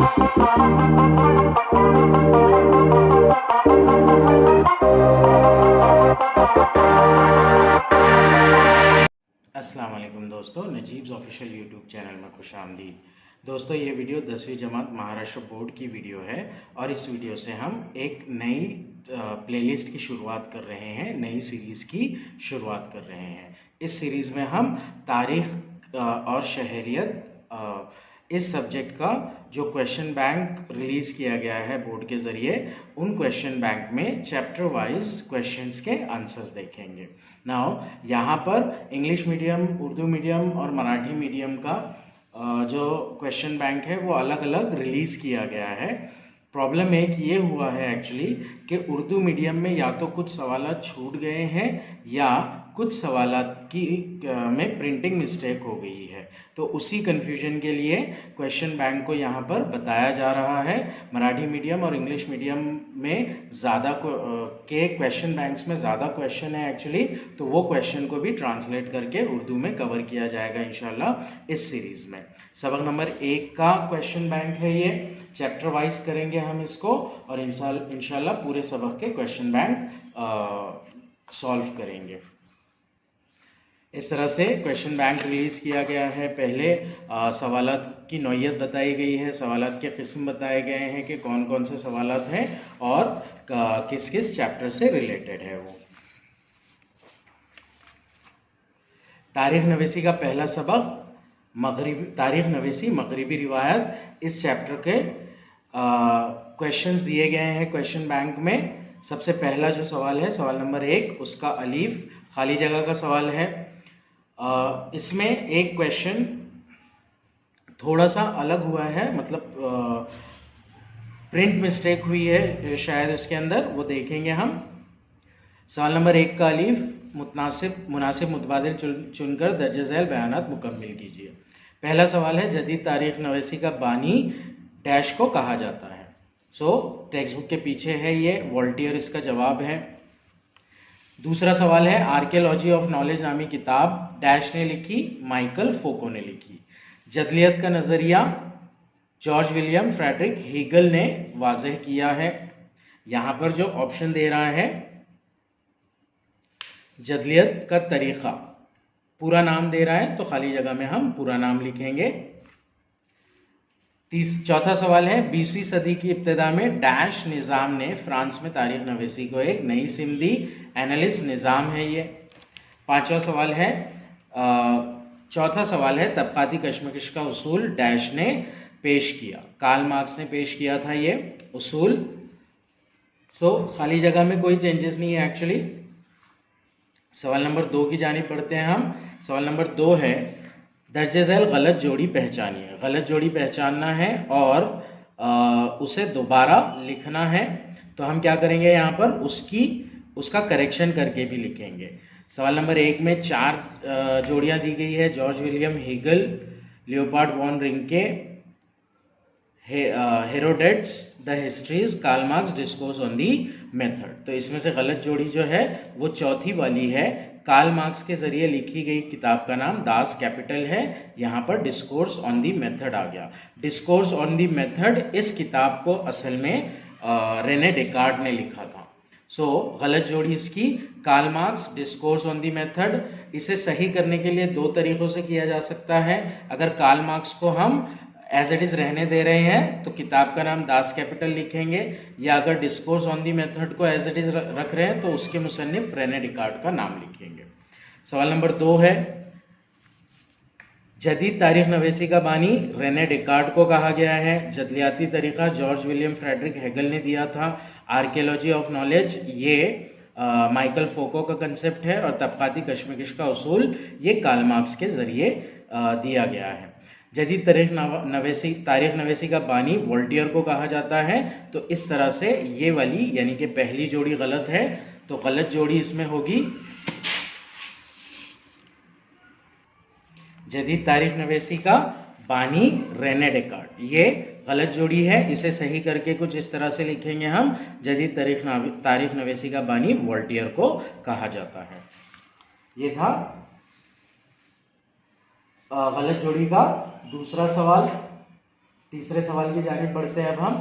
अस्सलाम वालेकुम दोस्तों, नजीब्स ऑफिशियल यूट्यूब चैनल में खुश आमदीद। दोस्तों, ये वीडियो 10वीं जमात महाराष्ट्र बोर्ड की वीडियो है और इस वीडियो से हम एक नई प्लेलिस्ट की शुरुआत कर रहे हैं, नई सीरीज़ की शुरुआत कर रहे हैं। इस सीरीज़ में हम तारीख़ और शहरियत इस सब्जेक्ट का जो क्वेश्चन बैंक रिलीज़ किया गया है बोर्ड के ज़रिए, उन क्वेश्चन बैंक में चैप्टर वाइज क्वेश्चंस के आंसर्स देखेंगे। नाउ यहाँ पर इंग्लिश मीडियम, उर्दू मीडियम और मराठी मीडियम का जो क्वेश्चन बैंक है वो अलग अलग रिलीज़ किया गया है। प्रॉब्लम एक ये हुआ है एक्चुअली कि उर्दू मीडियम में या तो कुछ सवालात छूट गए हैं या कुछ सवालात की में प्रिंटिंग मिस्टेक हो गई है, तो उसी कन्फ्यूजन के लिए क्वेश्चन बैंक को यहाँ पर बताया जा रहा है। मराठी मीडियम और इंग्लिश मीडियम में ज़्यादा के क्वेश्चन बैंक्स में ज़्यादा क्वेश्चन है एक्चुअली, तो वो क्वेश्चन को भी ट्रांसलेट करके उर्दू में कवर किया जाएगा इंशाल्लाह इस सीरीज़ में। सबक नंबर 1 का क्वेश्चन बैंक है ये, चैप्टर वाइज करेंगे हम इसको और इंशाल्लाह पूरे सबक के क्वेश्चन बैंक सॉल्व करेंगे। इस तरह से क्वेश्चन बैंक रिलीज़ किया गया है। पहले सवालात की नौइयत बताई गई है, सवालात के किस्म बताए गए हैं कि कौन कौन से सवालात हैं और किस किस चैप्टर से रिलेटेड है वो। तारीख नवीसी का पहला सबक तारीख नवीसी मगरिबी रिवायत, इस चैप्टर के क्वेश्चंस दिए गए हैं क्वेश्चन बैंक में। सबसे पहला जो सवाल है, सवाल नंबर 1, उसका अलीफ खाली जगह का सवाल है। इसमें एक क्वेश्चन थोड़ा सा अलग हुआ है, मतलब प्रिंट मिस्टेक हुई है शायद उसके अंदर, वो देखेंगे हम। सवाल नंबर 1 का अलीफ मुनासिब मुतबादिल चुनकर दर्ज झैल बयानात मुकम्मिल कीजिए। पहला सवाल है, जदीद तारीख नवीसी का बानी डैश को कहा जाता है। टेक्स्ट बुक के पीछे है ये, वॉल्टियर इसका जवाब है। दूसरा सवाल है, आर्कियोलॉजी ऑफ नॉलेज नामी किताब डैश ने लिखी, माइकल फोको ने लिखी। जदलियत का नज़रिया जॉर्ज विलियम फ्रेडरिक हेगल ने वाज़ेह किया है। यहाँ पर जो ऑप्शन दे रहा है, जदलियत का तरीक़ा, पूरा नाम दे रहा है तो खाली जगह में हम पूरा नाम लिखेंगे। चौथा सवाल है, 20वीं सदी की इब्तिदा में डैश निज़ाम ने फ्रांस में तारीख नवीसी को एक नई सिम दी, एनालिस्ट निज़ाम है ये। चौथा सवाल है, तबक़ाती कशमकश का उसूल डैश ने पेश किया, कार्ल मार्क्स ने पेश किया था ये उसूल। खाली जगह में कोई चेंजेस नहीं है एक्चुअली। सवाल नंबर 2 की जानिब पढ़ते हैं हम। सवाल नंबर 2 है, दर्ज झैल गलत जोड़ी पहचानिए। गलत जोड़ी पहचानना है और उसे दोबारा लिखना है, तो हम क्या करेंगे यहाँ पर उसका करेक्शन करके भी लिखेंगे। सवाल नंबर 1 में 4 जोड़ियाँ दी गई है, George William Hegel, Leopold von Ranke, Herodotus the histories, Karl Marx discourse on the method. तो इसमें से गलत जोड़ी जो है वो चौथी वाली है। कार्ल मार्क्स के जरिए लिखी गई किताब का नाम दास कैपिटल है, यहाँ पर डिस्कोर्स ऑन दी मेथड आ गया। डिस्कोर्स ऑन दी मेथड, इस किताब को असल में रेने डेकार्ट ने लिखा था। गलत जोड़ी इसकी Karl Marx discourse on the method. इसे सही करने के लिए 2 तरीक़ों से किया जा सकता है। अगर कार्ल मार्क्स को हम एज इट इज़ रहने दे रहे हैं तो किताब का नाम दास कैपिटल लिखेंगे, या अगर डिस्कोर्स ऑन दी मेथड को एज इट इज़ रख रहे हैं तो उसके मुसन्निफ रेने डेकार्ट का नाम लिखेंगे। सवाल नंबर 2 है, जदीद तारीख नवीसी का बानी रेने डेकार्ट को कहा गया है। जदलियाती तरीक़ा जॉर्ज विलियम फ्रेडरिक हेगल ने दिया था। आर्कियोलॉजी ऑफ नॉलेज ये माइकल फोको का कंसेप्ट है और तबक़ाती कशमकश का उसूल ये कार्ल मार्क्स के ज़रिए दिया गया है। जदीद तारीख नवीसी का बानी वॉल्टियर को कहा जाता है। तो इस तरह से ये वाली यानी कि पहली जोड़ी गलत है, तो गलत जोड़ी इसमें होगी जदीद तारीख नवीसी का बानी रेने डेकार्ट, ये गलत जोड़ी है। इसे सही करके कुछ इस तरह से लिखेंगे हम, जदीद तारीख नवीसी का बानी वॉल्टियर को कहा जाता है। ये था गलत जोड़ी का दूसरा सवाल। तीसरे सवाल की जानिब बढ़ते हैं अब हम।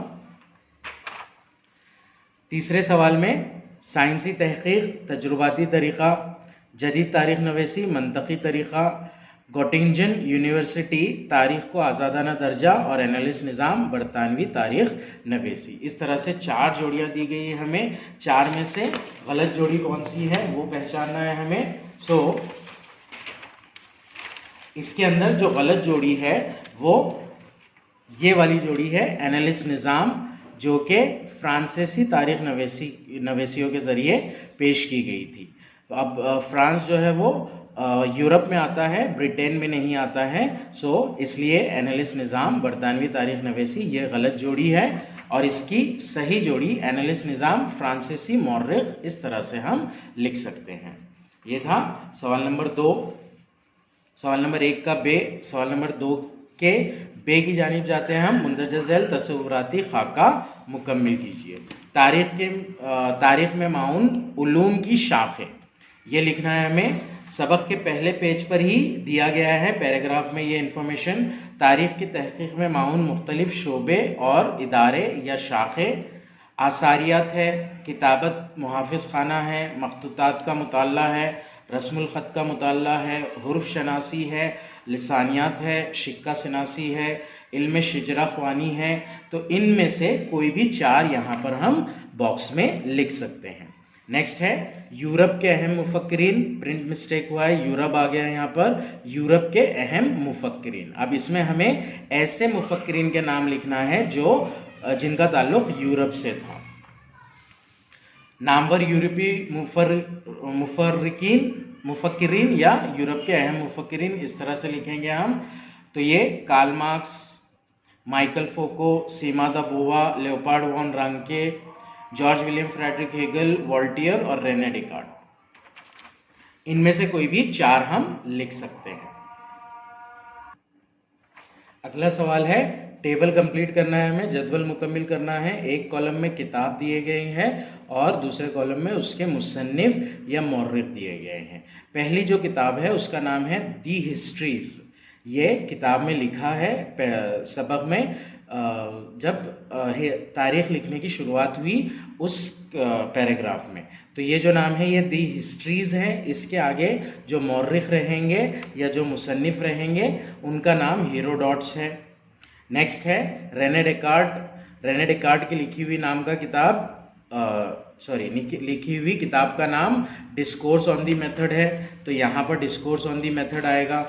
तीसरे सवाल में साइंसी तहकीक, तजुर्बाती तरीक़ा, जदीद तारीख़ नवेसी, मंतकी तरीक़ा, गोटिंजन यूनिवर्सिटी, तारीख़ को आज़ादाना दर्जा और एनालिस्ट निज़ाम, बरतानवी तारीख़ नवेसी। इस तरह से 4 जोड़ियाँ दी गई है हमें। 4 में से गलत जोड़ी कौन सी है वो पहचानना है हमें। इसके अंदर जो गलत जोड़ी है वो ये वाली जोड़ी है, एनालिस्ट निज़ाम, जो कि फ्रांसीसी तारीख़ नवेसियों के ज़रिए पेश की गई थी। अब फ्रांस जो है वो यूरोप में आता है, ब्रिटेन में नहीं आता है। इसलिए एनालिस्ट निज़ाम, बरतानवी तारीख़ नवेसी ये गलत जोड़ी है और इसकी सही जोड़ी एनालिस्ट निज़ाम, फ्रांसीसी मौर्रिख, इस तरह से हम लिख सकते हैं। ये था सवाल नंबर 2। सवाल नंबर 1 का बे। सवाल नंबर 2 के बे की जानिब जाते हैं हम। मुंदरजा झैल तसव्वुराती खाका मुकम्मिल कीजिए। तारीख़ में माउन उलूम की शाख है, ये लिखना है हमें। सबक के पहले पेज पर ही दिया गया है पैराग्राफ में ये इंफॉर्मेशन। तारीख़ की तहकीक में माउन मुख्तलिफ शोबे और इदारे या शाखें, आसारियात है, किताबत मुहाफ़िज़ खाना है, मखतूतात का मुताला है, रस्मुल ख़त का मुताला है, हुर्फ शनासी है, लिसानियात है, शिक्का शनासी है, इल्म शिजरा ख्वानी है। तो इनमें से कोई भी 4 यहाँ पर हम बॉक्स में लिख सकते हैं। नेक्स्ट है यूरोप के अहम मुफक्किरीन। प्रिंट मिस्टेक हुआ है, यूरोप आ गया यहाँ पर। यूरोप के अहम मुफक्किरीन। अब इसमें हमें ऐसे मुफक्किरीन के नाम लिखना है जो जिनका ताल्लुक यूरोप से था। नामवर यूरोपी मुफक्किरीन या यूरोप के अहम मुफक्किरीन, इस तरह से लिखेंगे हम। तो ये Karl Marx, Michel Foucault, Simone de Beauvoir, Leopold von Ranke, George William Friedrich Hegel, Voltaire और रेने डेकार्ट। इनमें से कोई भी 4 हम लिख सकते हैं। अगला सवाल है, टेबल कंप्लीट करना है हमें, जदवल मुकम्मिल करना है। एक कॉलम में किताब दिए गए हैं और दूसरे कॉलम में उसके मुसन्निफ या मौर्रिख दिए गए हैं। पहली जो किताब है उसका नाम है दी हिस्ट्रीज। ये किताब में लिखा है सबक में जब तारीख लिखने की शुरुआत हुई उस पैराग्राफ में। तो ये जो नाम है ये दी हिस्ट्रीज है। इसके आगे जो मौर्रिख रहेंगे या जो मुसन्निफ रहेंगे उनका नाम हेरोडोटस है। नेक्स्ट है रेने डेकार्ट। रेने डेकार्ट की लिखी हुई लिखी हुई किताब का नाम डिस्कोर्स ऑन दी मेथड है, तो यहाँ पर डिस्कोर्स ऑन दी मेथड आएगा।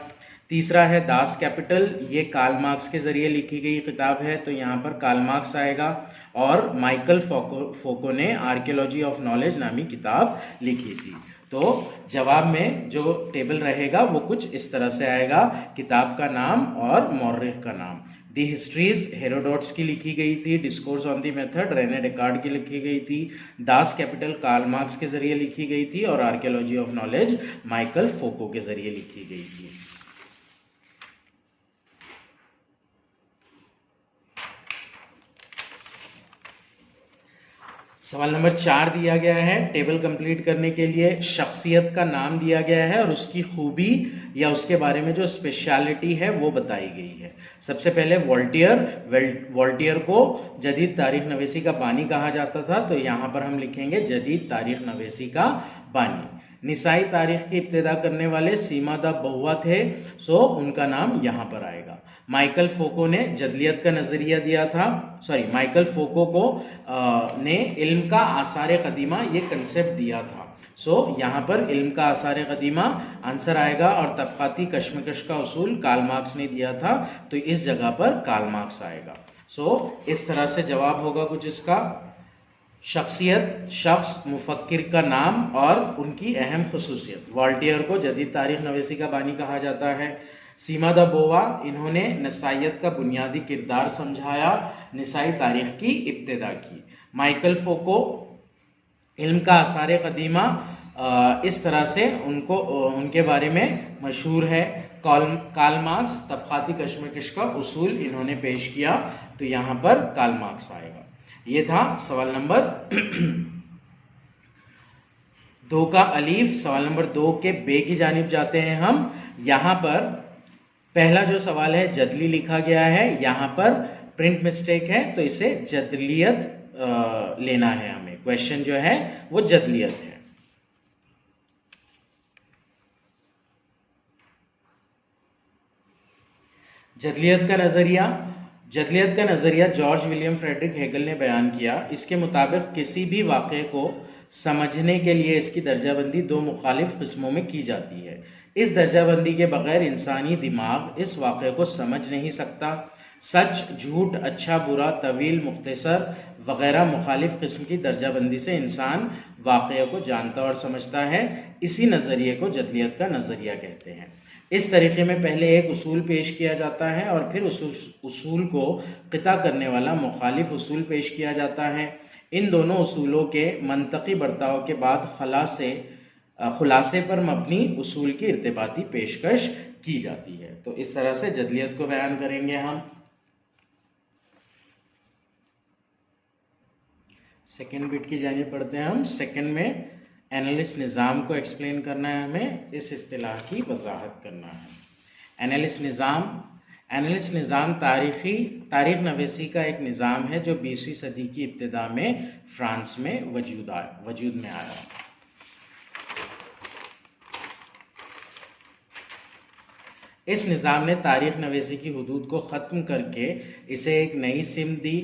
तीसरा है दास कैपिटल, ये कार्ल मार्क्स के जरिए लिखी गई किताब है, तो यहाँ पर कार्ल मार्क्स आएगा। और माइकल फोको ने आर्कियोलॉजी ऑफ नॉलेज नामी किताब लिखी थी। तो जवाब में जो टेबल रहेगा वो कुछ इस तरह से आएगा, किताब का नाम और मौर्रिख का नाम। दी हिस्ट्रीज हेरोडोट्स की लिखी गई थी, discourse on the method Rene Descartes की लिखी गई थी, दास कैपिटल कार्ल मार्क्स के जरिए लिखी गई थी और आर्कियोलॉजी ऑफ नॉलेज माइकल फोको के जरिए लिखी गई थी। सवाल नंबर 4 दिया गया है। टेबल कंप्लीट करने के लिए शख्सियत का नाम दिया गया है और उसकी खूबी या उसके बारे में जो स्पेशलिटी है वो बताई गई है। सबसे पहले वॉल्टियर को जदीद तारीख नवेसी का बानी कहा जाता था, तो यहाँ पर हम लिखेंगे जदीद तारीख नवेसी का बानी। निसाई तारीख की इब्तिदा करने वाले सीमा दा बउआ थे, सो उनका नाम यहाँ पर आएगा। माइकल फोको ने जदलियत का नजरिया दिया था, माइकल फोको को ने इल्म का आसार कदीमा ये कंसेप्ट दिया था। यहाँ पर इल्म का आसार कदीमा आंसर आएगा और तबकाती कशमकश का उसूल कार्ल मार्क्स ने दिया था, तो इस जगह पर कार्ल मार्क्स आएगा। इस तरह से जवाब होगा कुछ इसका। शख्सियत, शख्स, मुफक्किर का नाम और उनकी अहम खुसूसियत। वॉल्टियर को जदीद तारीख नवेसी का बानी कहा जाता है। सीमा दा बोवा, इन्होंने नसाइयत का बुनियादी किरदार समझाया, निसाई तारीख की इब्तिदा की। माइकल फोको, इल्म का आसार कदीमा, इस तरह से उनके बारे में मशहूर है। कार्ल मार्क्स, तबकाती कशमकश का उसूल इन्होंने पेश किया, तो यहाँ पर कार्ल मार्क्स आएगा। ये था सवाल नंबर 2 का अलीफ। सवाल नंबर 2 के बे की जानिब जाते हैं हम। यहाँ पर पहला जो सवाल है जदली लिखा गया है, यहाँ पर प्रिंट मिस्टेक है, तो इसे जदलियत लेना है हमें। क्वेश्चन जो है वो जदलियत है। जदलियत का नजरिया जॉर्ज विलियम फ्रेडरिक हेगल ने बयान किया। इसके मुताबिक किसी भी वाक़े को समझने के लिए इसकी दर्जाबंदी दो मुखालिफ किस्मों में की जाती है। इस दर्जाबंदी के बगैर इंसानी दिमाग इस वाक़े को समझ नहीं सकता। सच, झूठ, अच्छा, बुरा, तवील, मुख्तसर वगैरह मुखालिफ किस्म की दर्जाबंदी से इंसान वाक़े को जानता और समझता है। इसी नज़रिए को जदलियत का नज़रिया कहते हैं। इस तरीके में पहले एक उसूल पेश किया जाता है और फिर उस उसूल को क़िता करने वाला मुखालिफ उसूल पेश किया जाता है। इन दोनों उसूलों के मंतकी बर्ताव के बाद खुलासे पर मबनी उसूल की इर्तिबाती पेशकश की जाती है। तो इस तरह से जदलियत को बयान करेंगे हम। सेकेंड बिट की जानिब पढ़ते हैं हम। सेकेंड में एनालिस्ट निज़ाम को एक्सप्लेन करना है हमें, इस इस्तिलाह की वजाहत करना है। एनालिस्ट निज़ाम तारीख नवीसी का एक निज़ाम है जो 20वीं सदी की इब्तिदा में फ्रांस में वजूद में आया। इस निज़ाम ने तारीख नवीसी की हुदूद को ख़त्म करके इसे एक नई सिमत दी।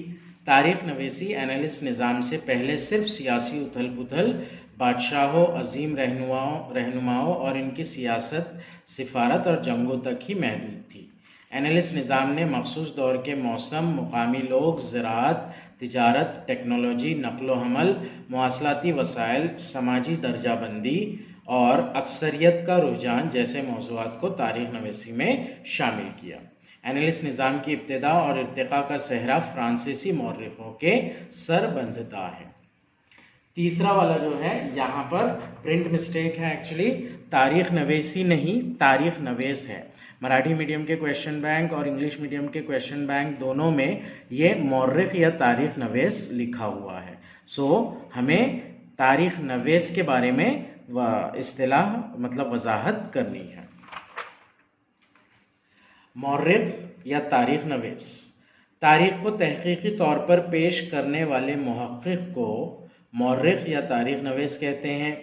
तारीख नवीसी एनालिस्ट निज़ाम से पहले सिर्फ सियासी उथल पुथल, बादशाहों, अजीम रहनुमाओं और इनकी सियासत, सिफारत और जंगों तक ही महदूद थी। एनालिस्ट निज़ाम ने मखसूस दौर के मौसम, मुकामी लोग, ज़राअत, तिजारत, टेक्नोलॉजी, नकलो हमल, मवासलाती वसाइल, समाजी दर्जाबंदी और अक्सरियत का रुझान जैसे मौज़ूआत को तारीख नवीसी में शामिल किया। एनालिस्ट निज़ाम की इब्तिदा और इर्तिक़ा का सहरा फ्रांसीसी मौर्रिखों के सरबंधता है। तीसरा वाला जो है यहाँ पर प्रिंट मिस्टेक है, एक्चुअली तारीख नवीसी नहीं तारीख नवेस है। मराठी मीडियम के क्वेश्चन बैंक और इंग्लिश मीडियम के क्वेश्चन बैंक दोनों में ये मौर्रिख या तारीख नवेस लिखा हुआ है। सो हमें तारीख नवेस के बारे में इस्तिलाह मतलब वजाहत करनी है। मौर्रिख या तारीख नवेस, तारीख को तहकीकी तौर पर पेश करने वाले मुहक्किक को मौर्रिख या तारीख नवेस कहते हैं।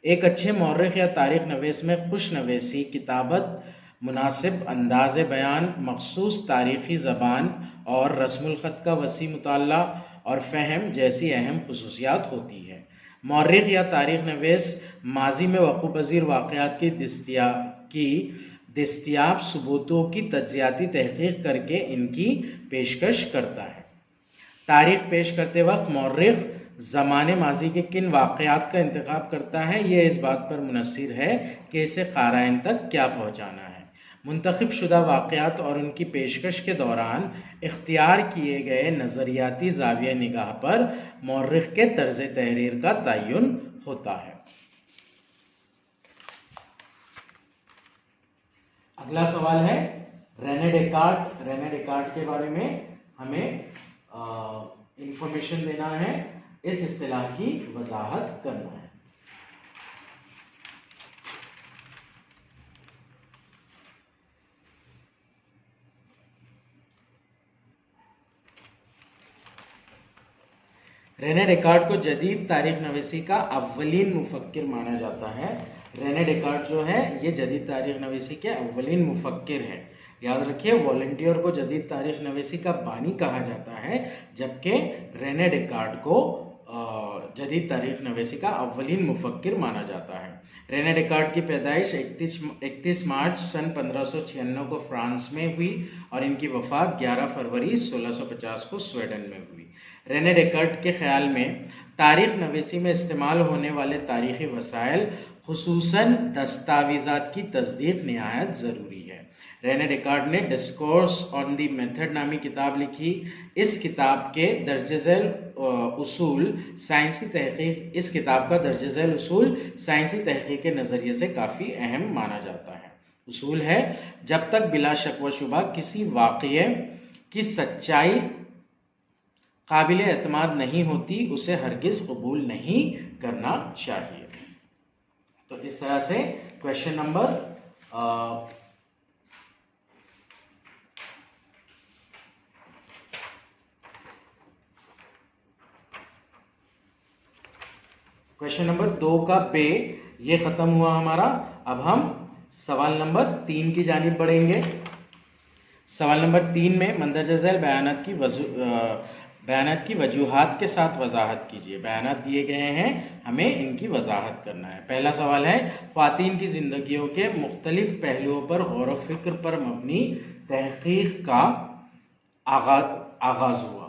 एक अच्छे मौर्रिख या तारीख नवेस में खुश नवेसी, किताबत, मुनासिब अंदाज़ बयान, मखसूस तारीख़ी ज़बान और रस्मुल ख़त का वसी मुताला और फ़हम जैसी अहम खुसूसियात होती है। मौर्रिख या तारीख नवेस माजी में वक़ूअ पज़ीर वाक़यात की दस्तियाब सबूतों की तज्ज़ियाती तहक़ीक़ करके इनकी पेशकश करता है। तारीख़ पेश करते वक्त मौर्रिख ज़माने माजी के किन वाक़यात का इंतखाब करता है, ये इस बात पर मुनस्सिर है कि इसे क़ाराइन तक क्या पहुँचाना है। मुंतखब शुदा वाक़यात और उनकी पेशकश के दौरान इख्तियार किए गए नज़रियाती ज़ाविया निगाह पर मौर्रिख के तर्ज़ तहरीर का तयन होता है। अगला सवाल है रेने डेकार्ट के बारे में हमें इंफॉर्मेशन देना है, इस इस्तिलाह की वजाहत करना है। रेने डेकार्ट को जदीद तारीख नवीसी का अव्वलीन मुफक्किर माना जाता है। रेने डेकार्ट जो है ये जदीद तारीख नवीसी के अव्वलीन मुफक्किर है। याद रखिए, वॉलंटियर को जदीद तारीख नवीसी का बानी कहा जाता है, जबकि रेने डेकार्ट को जदीद तारीख नवीसी का अव्वलीन मुफक्किर माना जाता है। रेने डेकार्ट की पैदाइश 31 मार्च सन 1596 को फ्रांस में हुई और इनकी वफ़ात 11 फरवरी 1650 को स्वीडन में हुई। रेने डेकार्ट के ख्याल में तारीख नवीसी में इस्तेमाल होने वाले तारीख़ी वसाइल खुसूसन दस्तावेज़ात की तस्दीक निहायत ज़रूरी है। रेने डेकार्ट ने डिस्कोर्स ऑन द मेथड नामी किताब लिखी। इस किताब का दर्ज झैल उसूल साइंसी तहक़ीक़ के नज़रिए से काफ़ी अहम माना जाता है। उसूल है, जब तक बिला शक व शुबा किसी वाक़ये की सच्चाई काबिल एतमाद नहीं होती, उसे हरगिज़ कबूल नहीं करना चाहिए। तो इस तरह से क्वेश्चन नंबर क्वेश्चन नंबर 2 का बे ये खत्म हुआ हमारा। अब हम सवाल नंबर 3 की जानिब बढ़ेंगे। सवाल नंबर 3 में मंदरजा झैल बयानात की वजूहात के साथ वजाहत कीजिए। बयानात दिए गए हैं, हमें इनकी वजाहत करना है। पहला सवाल है, ख्वातीन की जिंदगियों के मुख्तलिफ पहलुओं पर गौर व फिक्र पर मबनी तहकीक का आगाज हुआ।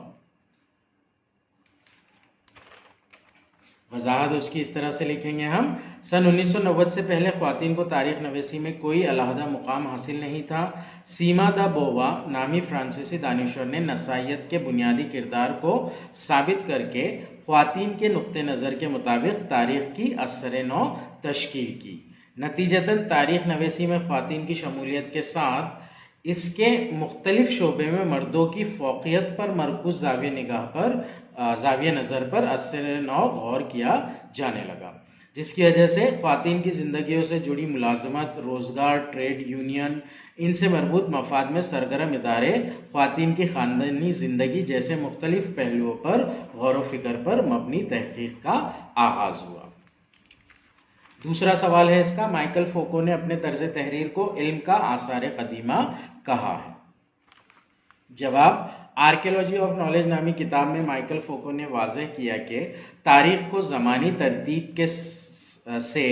वजाहत उसकी इस तरह से लिखेंगे हम। सन 1990 से पहले ख्वातीन को तारीख नवीसी में कोई अलहदा मुकाम हासिल नहीं था। सीमा दा बोवा नामी फ्रांसीसी दानिश्वर ने नसाइयत के बुनियादी किरदार को साबित करके ख्वातीन के नुक्ते नज़र के मुताबिक तारीख की असर नौ तश्कील की। नतीजतन तारीख नवीसी में ख्वातीन की शमूलियत के साथ इसके मुख्तलिफ शोबे में मर्दों की फ़ौक़ियत पर मरकूज़ ज़ाविया नज़र पर असर नौ गौर किया जाने लगा, जिसकी वजह से ख्वातीन की ज़िंदगियों से जुड़ी मुलाजमत, रोज़गार, ट्रेड यूनियन, इनसे मरबूत मफाद में सरगर्म इदारे ख्वातीन की ख़ानदानी ज़िंदगी जैसे मुख्तलिफ पहलुओं पर गौर व फिक्र पर मबनी तहक़ीक़ का आगाज़ हुआ। दूसरा सवाल है इसका, माइकल फोको ने अपने तर्ज तहरीर को इल्म का आसार कदीमा कहा है। जवाब, आर्कियोलॉजी ऑफ नॉलेज नामी किताब में माइकल फोको ने वाज़ेह किया कि तारीख को ज़मानी तरतीब के से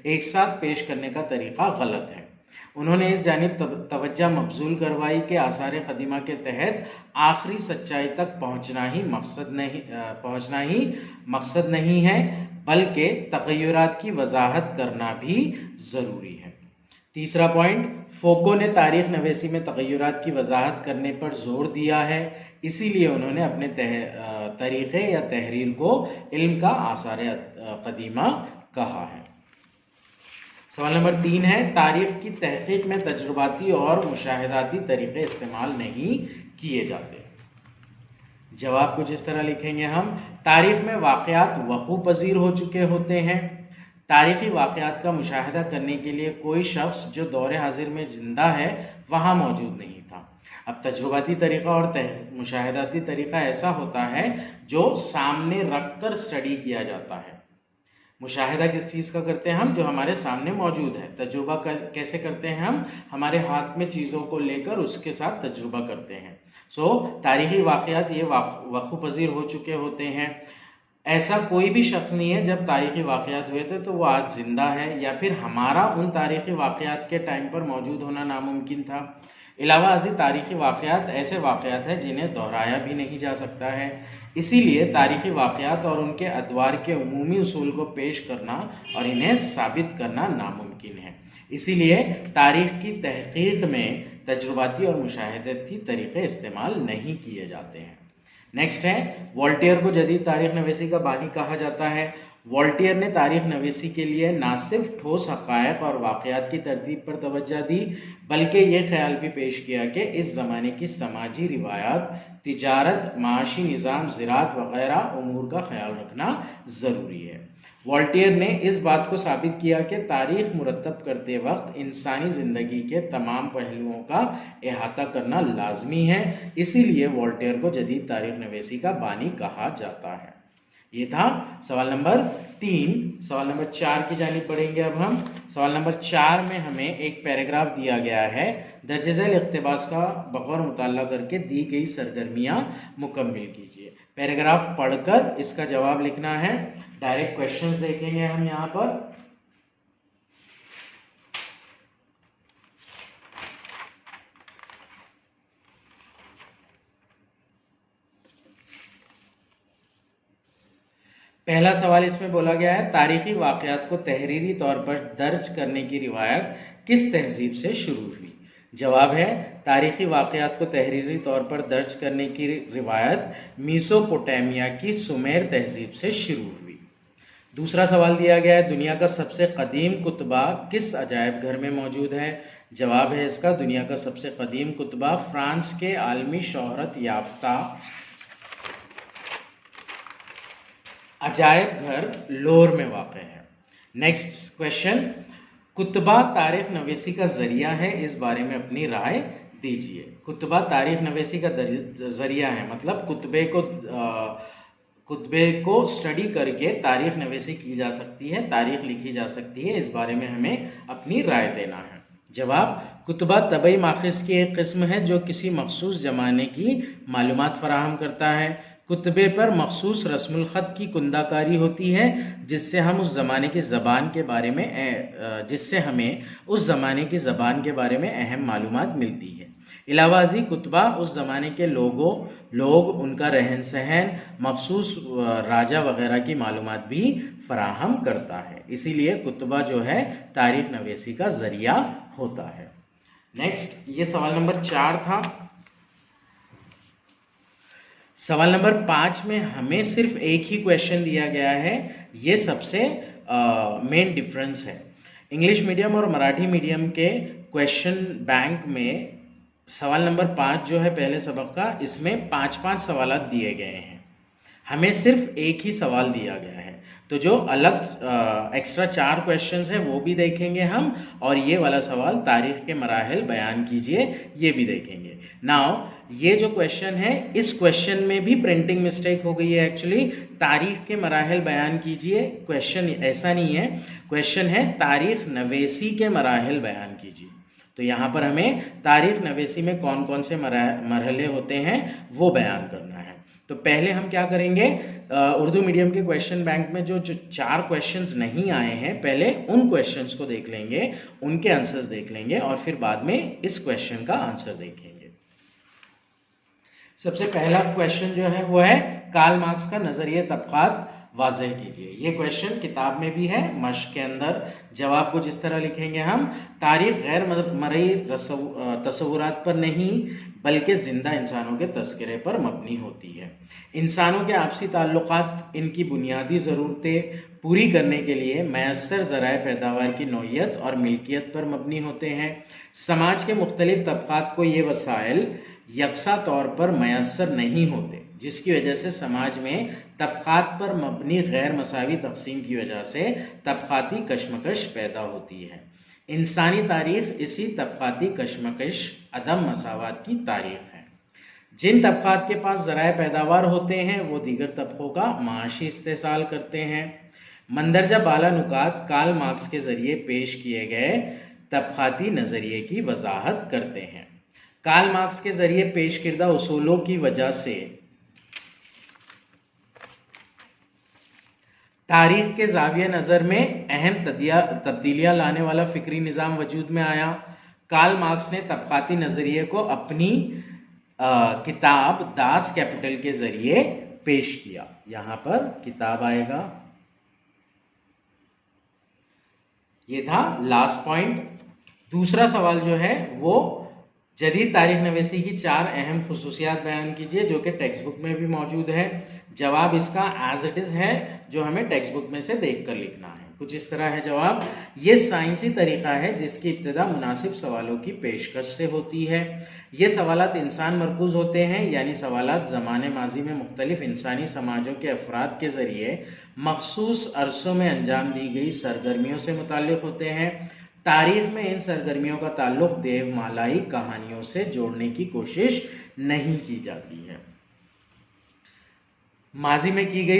एक साथ पेश करने का तरीक़ा गलत है। उन्होंने इस जानिब तवज्जो मबजूल करवाई कि आसार कदीमा के तहत आखिरी सच्चाई तक पहुँचना ही मकसद नहीं है, बल्कि तग़य्युरात की वजाहत करना भी ज़रूरी है। तीसरा पॉइंट, फोको ने तारीख नवीसी में तग़य्युरात की वजाहत करने पर जोर दिया है, इसीलिए उन्होंने अपने तरीक़े या तहरीर को इल्म का आसार कदीमा कहा है। सवाल नंबर 3 है, तारीख की तहक़ीक़ में तजुर्बाती और मुशाहिदाती तरीक़े इस्तेमाल नहीं किए जाते। जवाब कुछ इस तरह लिखेंगे हम। तारीख में वाक़यात वक़ू पज़ीर हो चुके होते हैं। तारीख़ी वाक़यात का मुशाहिदा करने के लिए कोई शख्स जो दौर हाजिर में ज़िंदा है वहाँ मौजूद नहीं था। अब तजुर्बाती तरीक़ा और मुशाहिदाती तरीक़ा ऐसा होता है जो सामने रख कर स्टडी किया जाता है। मुशाहिदा किस चीज़ का करते हैं हम, जो हमारे सामने मौजूद है। तजुर्बा कैसे करते हैं हम, हमारे हाथ में चीज़ों को लेकर उसके साथ तजुर्बा करते हैं। तारीख़ी वाक़यात ये वक़ू पज़ीर हो चुके होते हैं। ऐसा कोई भी शख्स नहीं है जब तारीख़ी वाक़यात हुए थे तो वो आज ज़िंदा है, या फिर हमारा उन तारीख़ी वाक़यात के टाइम पर मौजूद होना नामुमकिन था। इलावा अज़ीज़, तारीख़ी वाक़यात ऐसे वाक़यात हैं जिन्हें दोहराया भी नहीं जा सकता है। इसीलिए तारीख़ी वाक़यात और उनके अदवार के उमूमी उसूल को पेश करना और इन्हें साबित करना नामुमकिन है। इसीलिए तारीख़ की तहक़ीक़ में तजुर्बाती और मुशाहिदती तरीक़े इस्तेमाल नहीं किए जाते हैं। नेक्स्ट है, वोल्टेयर को जदीद तारीख़ नवीसी का बानी कहा जाता है। वोल्टेयर ने तारीख़ नवीसी के लिए ना सिर्फ ठोस हक़ायक़ और वाक़यात की तरतीब पर तवज्जो दी, बल्कि ये ख्याल भी पेश किया कि इस ज़माने की समाजी रिवायात, तिजारत, माशी निज़ाम, ज़राअत वग़ैरह उमूर का ख्याल रखना ज़रूरी है। वोल्टेयर ने इस बात को साबित किया कि तारीख़ मुरतब करते वक्त इंसानी ज़िंदगी के तमाम पहलुओं का अहाता करना लाजमी है। इसीलिए वोल्टेयर को जदीद तारीख़ नवीसी का बानी कहा जाता है। ये था सवाल नंबर 3। सवाल नंबर 4 की जानिब बढ़ेंगे अब हम। सवाल नंबर 4 में हमें एक पैराग्राफ दिया गया है। दर्जे झैल इक़्तिबास का बग़ौर मुताला करके दी गई सरगर्मियाँ मुकम्मिल कीजिए। पैराग्राफ पढ़कर इसका जवाब लिखना है। डायरेक्ट क्वेश्चंस देखेंगे हम यहाँ पर। पहला सवाल इसमें बोला गया है, तारीख़ी वाक़यात को तहरीरी तौर पर दर्ज करने की रिवायत किस तहजीब से शुरू हुई। जवाब है, तारीख़ी वाक़यात को तहरीरी तौर पर दर्ज करने की रिवायत मेसोपोटामिया की सुमेर तहजीब से शुरू हुई। दूसरा सवाल दिया गया है, दुनिया का सबसे कदीम कुतबा किस अजायब घर में मौजूद है। जवाब है इसका, दुनिया का सबसे कदीम कुतबा फ्रांस के आलमी शोहरत याफ्ता अजायब घर लोर में वाक़ है। नेक्स्ट क्वेश्चन, कुतबा तारीख़ नवीसी का ज़रिया है, इस बारे में अपनी राय दीजिए। कुतबा तारीख़ नवीसी का ज़रिया है, मतलब कुतबे को कुतबे को स्टडी करके तारीख नवेसी की जा सकती है, तारीख लिखी जा सकती है, इस बारे में हमें अपनी राय देना है। जवाब, कुतबा तबई माखिज की एक किस्म है जो किसी मखसूस जमाने की मालूमात फराहम करता है। कुतबे पर मखसूस रस्मुल ख़त की कुंदाकारी होती है जिससे हम उस ज़माने की ज़बान के बारे में जिससे हमें उस ज़माने की ज़बान के बारे में अहम मालूमात मिलती है। इलावाजी कुतबा उस ज़माने के लोग उनका रहन सहन, मखसूस राजा वगैरह की मालूमात भी फराहम करता है। इसीलिए कुतबा जो है तारीख नवेसी का ज़रिया होता है। नेक्स्ट, ये सवाल नंबर 4 था। सवाल नंबर 5 में हमें सिर्फ एक ही क्वेश्चन दिया गया है, ये सबसे मेन डिफरेंस है। इंग्लिश मीडियम और मराठी मीडियम के क्वेश्चन बैंक में सवाल नंबर 5 जो है पहले सबक का, इसमें 5-5 सवाल दिए गए हैं, हमें सिर्फ एक ही सवाल दिया गया है। तो जो अलग एक्स्ट्रा 4 क्वेश्चंस हैं वो भी देखेंगे हम, और ये वाला सवाल तारीख के मराहिल बयान कीजिए ये भी देखेंगे। नाउ ये जो क्वेश्चन है, इस क्वेश्चन में भी प्रिंटिंग मिस्टेक हो गई है एक्चुअली। तारीख के मराहिल बयान कीजिए, क्वेश्चन ऐसा नहीं है, क्वेश्चन है तारीख नवेसी के मराहिल बयान कीजिए। तो यहाँ पर हमें तारीख नवेसी में कौन कौन से मरहले होते हैं वो बयान करना है। तो पहले हम क्या करेंगे, उर्दू मीडियम के क्वेश्चन बैंक में जो 4 क्वेश्चंस नहीं आए हैं, पहले उन क्वेश्चंस को देख लेंगे, उनके आंसर्स देख लेंगे, और फिर बाद में इस क्वेश्चन का आंसर देखेंगे। सबसे पहला क्वेश्चन जो है वो है कार्ल मार्क्स का नजरिए तबकात वाज़ेह कीजिए। ये क्वेश्चन किताब में भी है, मश्क के अंदर। जवाब को जिस तरह लिखेंगे हम, तारीख गैर मरई तस्वुरात पर नहीं बल्कि जिंदा इंसानों के तस्करे पर मबनी होती है। इंसानों के आपसी ताल्लुकात इनकी बुनियादी ज़रूरतें पूरी करने के लिए मैसर ज़राए पैदावार की नौइयत और मिल्कियत पर मबनी होते हैं। समाज के मुख्तलिफ तबकात को ये वसाइल यकसा तौर पर मैसर नहीं होते, जिसकी वजह से समाज में तबकात पर मबनी गैर मसावी तकसीम की वजह से तबकाती कशमकश पैदा होती है। इंसानी तारीख इसी तबकाती कशमकश अदम मसावत की तारीख है। जिन तबकात के पास ज़राए पैदावार होते हैं वो दीगर तबकों का माशी इस्तेसाल करते हैं। मंदरजा बाला नुकात कार्ल मार्क्स के ज़रिए पेश किए गए तबकाती नज़रिए की वजाहत करते हैं। कार्ल मार्क्स के ज़रिए पेश किर्दा उसूलों की वजह से तारीख के ज़ाविया नज़र में अहम तब्दीलियाँ लाने वाला फ़िक्री निज़ाम वजूद में आया। कार्ल मार्क्स ने तबकाती नज़रिए को अपनी किताब दास कैपिटल के ज़रिए पेश किया। यहाँ पर किताब आएगा, ये था लास्ट पॉइंट। दूसरा सवाल जो है वो जदीद तारीख नवेसी की 4 अहम खुसूसियात बयान कीजिए, जो कि टेक्स्ट बुक में भी मौजूद है। जवाब इसका एज इट इज़ है, जो हमें टेक्स्ट बुक में से देख कर लिखना है। कुछ इस तरह है जवाब, ये साइंसी तरीका है जिसकी इब्तिदा मुनासिब सवालों की पेशकश से होती है। ये सवालात इंसान मरकूज होते हैं, यानी सवालात ज़माने माजी में मुख्तलिफ इंसानी समाजों के अफराद के ज़रिए मखसूस अरसों में अंजाम दी गई सरगर्मियों से मुताल्लिक़ होते हैं। तारीख में इन सरगर्मियों का ताल्लुक देवमालाई कहानियों से जोड़ने की कोशिश नहीं की जाती है। माजी में की गई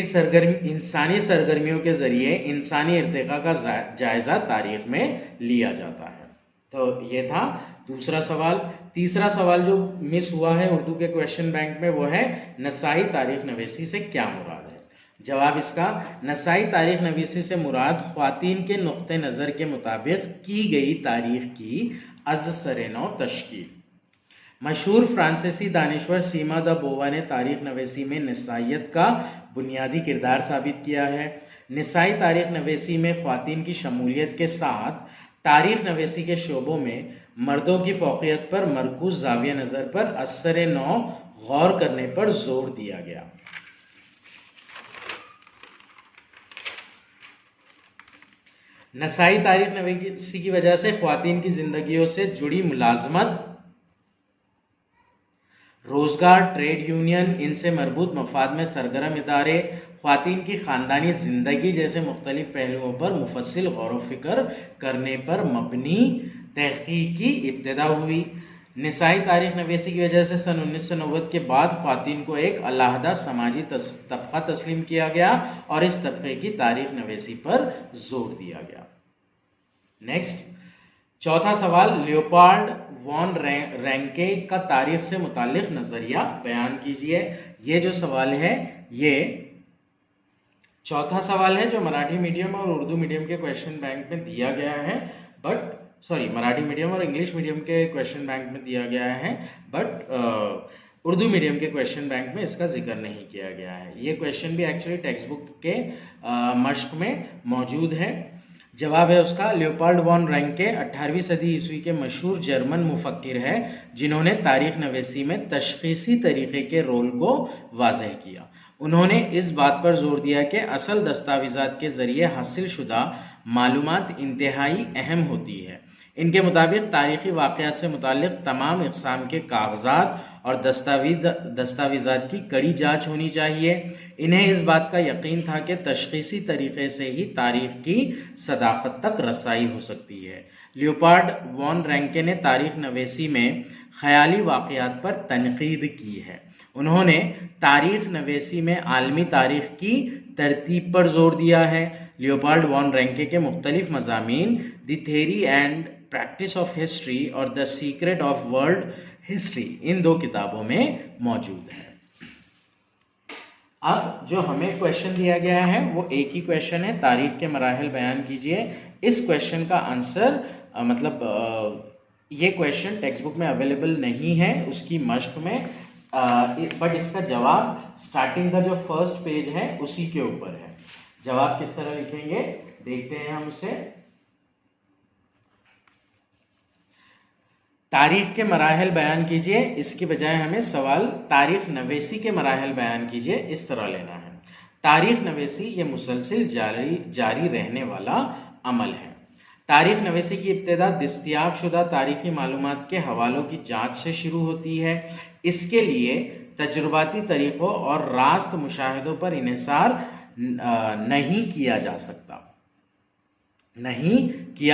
इंसानी सरगर्मियों के ज़रिए इंसानी इर्तिका का जायज़ा तारीख में लिया जाता है। तो ये था दूसरा सवाल। तीसरा सवाल जो मिस हुआ है उर्दू के क्वेश्चन बैंक में, वो है नसाई तारीख नवीसी से क्या मुराद है। जवाब इसका, नसाई तारीख नवीसी से मुराद ख्वातीन के नुक्ते नज़र के मुताबिक की गई तारीख की अज़-सर-नौ तश्कील। मशहूर फ्रांसीसी दानिश्वर सीमा द बोवा ने तारीख नवीसी में निसाइयत का बुनियादी किरदार साबित किया है। निसाई तारीख नवीसी में ख्वातीन की शमूलियत के साथ तारीख नवीसी के शोबों में मर्दों की फ़ौक़ियत पर मरकूज़ ज़ाविया नज़र पर अस-सर-नौ गौर करने पर जोर दिया गया। नसाई तारीख नवीसी की वजह से ख्वातीन की जिंदगियों से जुड़ी मुलाजमत, रोजगार, ट्रेड यूनियन, इनसे मरबूत मफाद में सरगर्म इदारे, ख्वातीन की ख़ानदानी ज़िंदगी जैसे मुख्तलिफ पहलुओं पर मुफस्सिल गौर व फिक्र करने पर मबनी तहक़ीक़ की इब्तिदा हुई। निसाई तारीख नवेसी की वजह से सन 1990 के बाद ख्वातीन को एक अलहदा समाजी तबका तस्लीम किया गया और इस तबके की तारीख नवेसी पर जोर दिया गया। नेक्स्ट, चौथा सवाल, लियोपार्ड वॉन रैंके का तारीख से मुतालिक नजरिया बयान कीजिए। ये जो सवाल है ये चौथा सवाल है जो मराठी मीडियम और उर्दू मीडियम के क्वेश्चन बैंक में दिया गया है, बट मराठी मीडियम और इंग्लिश मीडियम के क्वेश्चन बैंक में दिया गया है, बट उर्दू मीडियम के क्वेश्चन बैंक में इसका जिक्र नहीं किया गया है। ये क्वेश्चन भी एक्चुअली टेक्स्ट बुक के मश्क में मौजूद है। जवाब है उसका, लियोपार्ड वॉन रैंके 18वीं सदी ईस्वी के मशहूर जर्मन मुफक्किर है जिन्होंने तारीख नवेसी में तशखीसी तरीके के रोल को वाज़ेह किया। उन्होंने इस बात पर जोर दिया कि असल दस्तावेज़ात के जरिए हासिल शुदा मालूमात इंतहाई अहम होती है। इनके मुताबिक तारीखी वाक़यात से मुताल्लिक़ तमाम इक़साम के कागज़ात और दस्तावेज़ात की कड़ी जांच होनी चाहिए। इन्हें इस बात का यकीन था कि तशख़ीसी तरीक़े से ही तारीख़ की सदाक़त तक रसाई हो सकती है। लियोपार्ड वॉन रैंके ने तारीख़ नवेसी में ख़याली वाक़यात पर तनक़ीद की है। उन्होंने तारीख़ नवेसी में आलमी तारीख़ की तरतीब पर जोर दिया है। लियोपार्ड वॉन रैंके के मुख्तलिफ मज़ामीन the theory and practice of history और the secret of world history इन 2 किताबों में मौजूद है। अब जो हमें क्वेश्चन दिया गया है वो एक ही क्वेश्चन है, तारीख के मराहिल बयान कीजिए। इस क्वेश्चन का आंसर ये क्वेश्चन टेक्स्ट बुक में अवेलेबल नहीं है उसकी मश्क में, बट इसका जवाब स्टार्टिंग का जो फर्स्ट पेज है उसी के ऊपर है। जवाब किस तरह लिखेंगे देखते हैं हम उसे। तारीख के मराहिल बयान कीजिए, इसकी बजाय हमें सवाल तारीख नवेसी के मराहिल बयान कीजिए इस तरह लेना है। तारीख नवेसी ये मुसलसिल जारी रहने वाला अमल है। तारीख नवेसी की इब्तिदा दस्तयाब शुदा तारीखी मालूमात के हवालों की जांच से शुरू होती है। इसके लिए तजुर्बाती तरीक़ों और रास्त मुशाहिदों पर इन्हिसार नहीं किया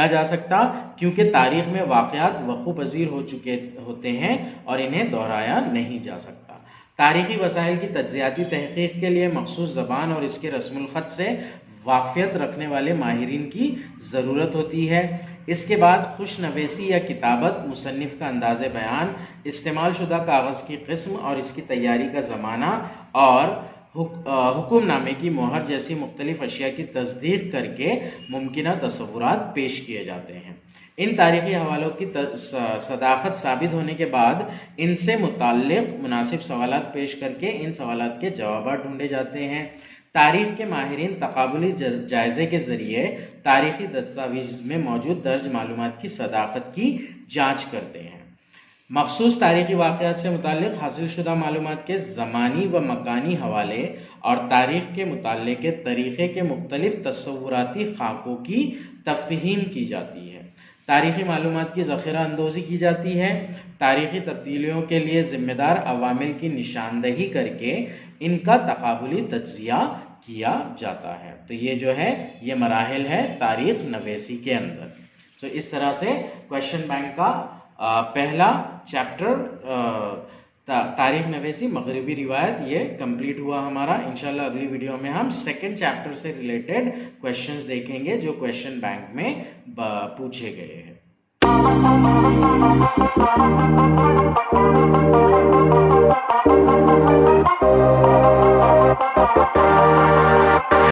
जा सकता क्योंकि तारीख में वाक़यात वक़ू पज़ीर हो चुके होते हैं और इन्हें दोहराया नहीं जा सकता। तारीख़ी वसाइल की तज्ज़ियाती तहक़ीक़ के लिए मख़सूस ज़बान और इसके रस्मुल ख़त से वाक़फ़ियत रखने वाले माहिरीन की ज़रूरत होती है। इसके बाद खुश नवेसी या किताबत, मुसन्निफ़ का अंदाज़े बयान, इस्तेमाल शुदा कागज़ की किस्म और इसकी तैयारी का ज़माना और हुक्मनामे की मोहर जैसी मुख्तलिफ अशिया की तस्दीक करके मुमकिना तसव्वुरात पेश किए जाते हैं। इन तारीख़ी हवालों की सदाक़त साबित होने के बाद इनसे मुताल्लिक़ मुनासिब सवालात पेश करके इन सवालात के जवाब ढूंढे जाते हैं। तारीख़ के माहिरीन तक़ाबुली जायज़े के ज़रिए तारीख़ी दस्तावेज़ में मौजूद दर्ज मालूमात की सदाक़त की जाँच करते हैं। मखसूस तारीख़ी वाक़यात से मुताल्लिक़ हासिल शुदा मालूमात के ज़मानी व मकानी हवाले और तारीख़ के मुताल्ले के तरीक़े के मुख्तलिफ तसव्वुराती ख़ाकों की तफ़हीम की जाती है। तारीख़ी मालूमात की ज़ख़ीरा अंदोज़ी की जाती है। तारीख़ी तब्दीलियों के लिए ज़िम्मेदार अवामिल की निशानदही करके इनका तक़ाबुली तज्ज़िया किया जाता है। तो ये जो है ये मराहिल है तारीख़ नवेसी के अंदर। तो इस तरह से क्वेश्चन बैंक का पहला चैप्टर तारीख नवेसी मगरिबी रिवायत ये कंप्लीट हुआ हमारा। इंशाल्लाह अगली वीडियो में हम सेकंड चैप्टर से रिलेटेड क्वेश्चंस देखेंगे जो क्वेश्चन बैंक में पूछे गए हैं।